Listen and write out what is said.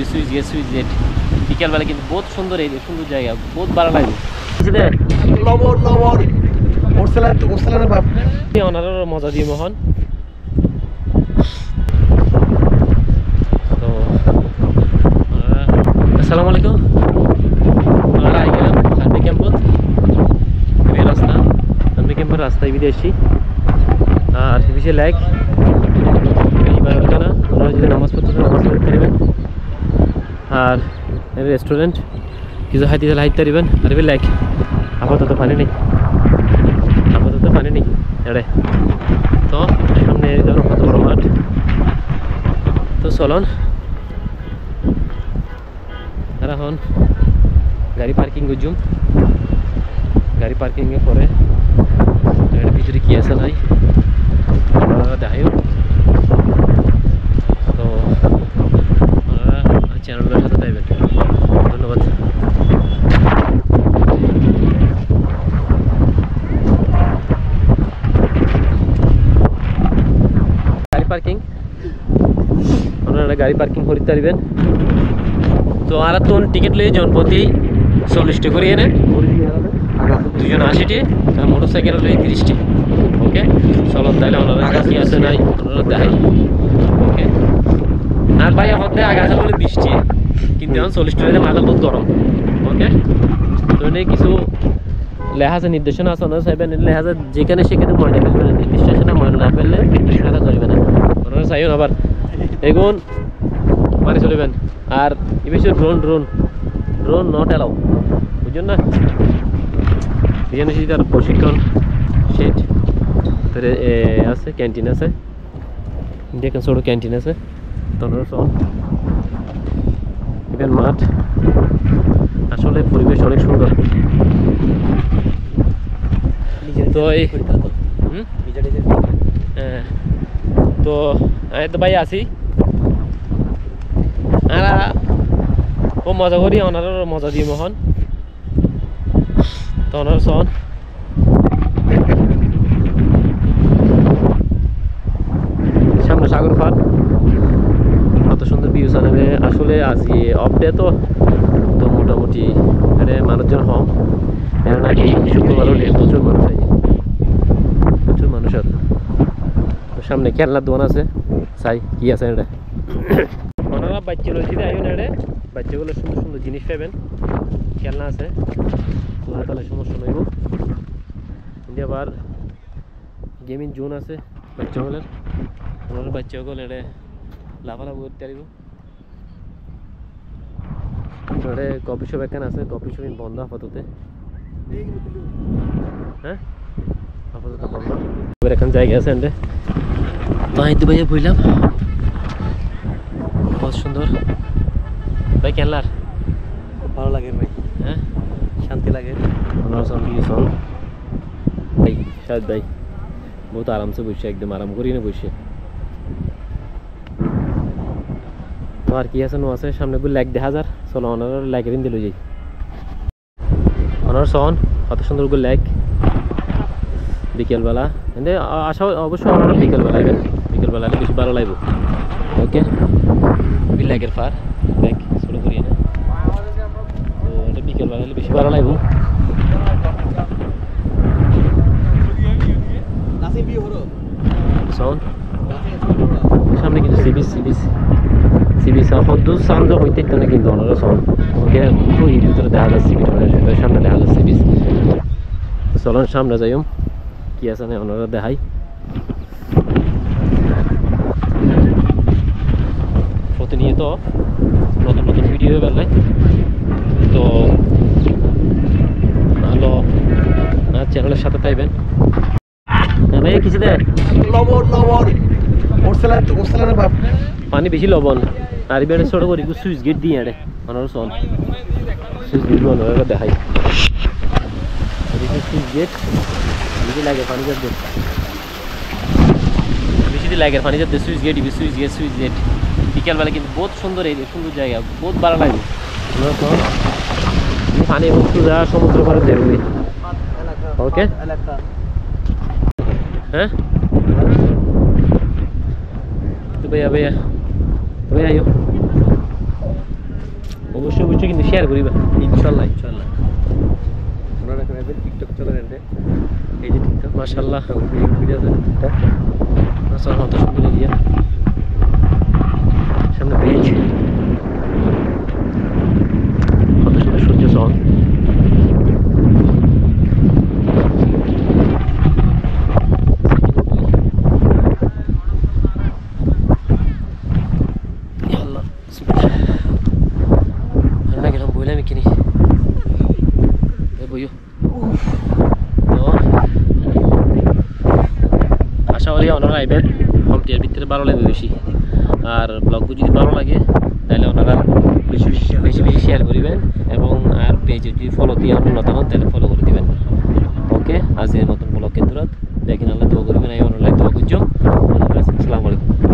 TV switch gate বিকেলবেলা কিন্তু বহুত সুন্দর এরিয়া, সুন্দর জায়গা, বহুত ভালো লাগে। ওনারও মজা দিয়ে মোহন। তো আসসালামু আলাইকুম। আমরা আই গেলাম সানবি ক্যাম্পত, রাস্তা সানবি ক্যাম্পের রাস্তায় বিদেশি আর বিশে লাইক এইবার ওখানে ওনারা যদি নামাজ পড়তে পারবেন। আর রেস্টুরেন্ট কিছু হাইতে হাইতে পারবেন। আর লাইক আপাতত পানি নেই এড়ে। তো সামনে কত বড় মাঠ। তো চলন আর এখন গাড়ি পার্কিং করছুম। গাড়ি পার্কিংয়ে পরে এর ভিতরে কি আছে নাই দেখাইও। তো আপনারা চ্যানেলের সাথে থাকবেন। ধন্যবাদ। গাড়ি পার্কিং আপনারা গাড়ি পার্কিং করতে পারবেন। তো আর তো টিকিট লই জনপ্রতি 40 টাকা করে এনে দুজন 80 টাকা, আর মোটরসাইকেল লই 30 টাকা। ওকে চলো তাহলে ওনারা কি আছে নাই ওনারা দেখাই। ওকে আর ভাই হতে আগে আছে বলে 20 টাকা, কিন্তু এখন 40 টাকা মাথা বহুত গরম। ওকে তো এনে কিছু লেখা আছে, নির্দেশনা আছে ওনারা চাইবেন। লেখা আছে যেখানে সেখানে ময়লা ফেলবেন, নির্দিষ্ট স্থানে ময়লা না ফেললে 20 টাকা চলবে না। ওনারা চাইবেন আবার এগুন মানে চলবেন। আর এ বিষয়ে ড্রোন নট অ্যালাউ, বুঝছেন না? এখানে তার প্রশিক্ষণ সেট আছে, ক্যান্টিন আছে, দেখেন ছোটো ক্যান্টিন আছে। এখানে মাঠ, আসলে পরিবেশ অনেক সুন্দর। তো এই তো আমি তো ভাই আছি আর ও মজা করি, ওনারও মজা দিয়ে মোহন। তো ওনার সন সামনে সাগর পার, কত সুন্দর ভিউ জানাবে। আসলে আজকে অফ ডে তো মোটামুটি এখানে মানুষজন কম, নাকি শুক্রবার হলে প্রচুর মানুষ হয়, প্রচুর মানুষ। আর সামনে খেলনার দোকান আছে, চাই কি আছে এটা। ওনারা বাচ্চা লইছি আইন এড়ে, বাচ্চাগুলো সুন্দর সুন্দর জিনিস পাবেন, খেলনা আছে, তাহলে সমস্যা নইব। কিন্তু আবার গেমিং জোন আছে বাচ্চাগুলোর, ওনার বাচ্চাগুলো এড়ে লাফালাফি করতে পারব। এড়ে কফি শপ এখানে আছে, কফি শপ বন্ধ আপাতত। হ্যাঁ আপাতত বন্ধ, এবার এখন জায়গা আছে এন্ডে। তো আমি তো ভাইয়া বললাম बहुत সুন্দর ভাই। খেলার খুব ভালো লাগে ভাই। হ্যাঁ শান্তি লাগে। ভাই শায়দ ভাই বহুত আরামসে বসে, একদম আরাম করি না বসে। তো আর কি আছে নো আছে, সামনে গুলো ল্যাগ দেখা যার। চলো ওনার ল্যাগের দিল যাই। ওনার সন কত সুন্দর গুলো ল্যাগ বিকেলবেলা এনে আসা, অবশ্যই ওনারা বিকেলবেলা আইবেন। বিকেলবেলা বেশি ভালো লাগবে। ওকে বিলাগের পার ব্যাগ শুরু করি না, তো এটা বিকেলবেলা হলে বেশি ভালো লাগবে। সামনে কিন্তু সিবিস হদ্দুর সামনে হইতে না, কিন্তু ওনারা সন ওকে ওই ভিতরে দেখা যাচ্ছে, সামনে দেখা যাচ্ছে সিবিস। চলুন সামনে যাইম কি আছে না ওনারা দেখাই। প্রতিনিয়ত নতুন নতুন ভিডিও বেলায়, তো ভালো চ্যানেলের সাথে পাইবেন। ভাই কিছু দেয় পানি বেশি লবণ আর বেড়ে ছোট করি সুইচ গেট দিয়ে আরে ওনার সন সুইচ গেট ওনারা দেখাই। সুইচ গেট বেশি লাগে পানি যাতে, বেশি দিয়ে লাগে পানি যাতে। সুইচ গেট বিকেলবেলা কিন্তু বহুত সুন্দর এরিয়া, সুন্দর জায়গা, বহুত ভালো লাগে। পানি সোজা সমুদ্র পারে দেখবি। ওকে হ্যাঁ তো ভাইয়া আইও। অবশ্যই অবশ্যই কিন্তু শেয়ার করিবা ইনশাল্লাহ ইনশাল্লাহ ওনারা এখন এবার টিকটক চলে এনে এই যে টিকটক মাশাআল্লাহ ভিডিও আছে রাস্তার মতো সুন্দর এরিয়া সামনে ব্রিজ কত সুন্দর সূর্য সন আশা করি ওনারা আইবেন কমটির ভিতরে ভালো লাগবে বেশি আর ব্লগগুলো যদি ভালো লাগে তাহলে ওনারা বেশি বেশি শেয়ার করিবেন এবং আর পেজে যদি ফলো দিয়ে আপনি নতুন তাহলে ফলো করে দিবেন ওকে আজকের মতন ব্লগ কেন্দ্র দেখেন আল্লাহ দোয়া করবেন এই অনলাইন দোয়া করছো আসসালামু আলাইকুম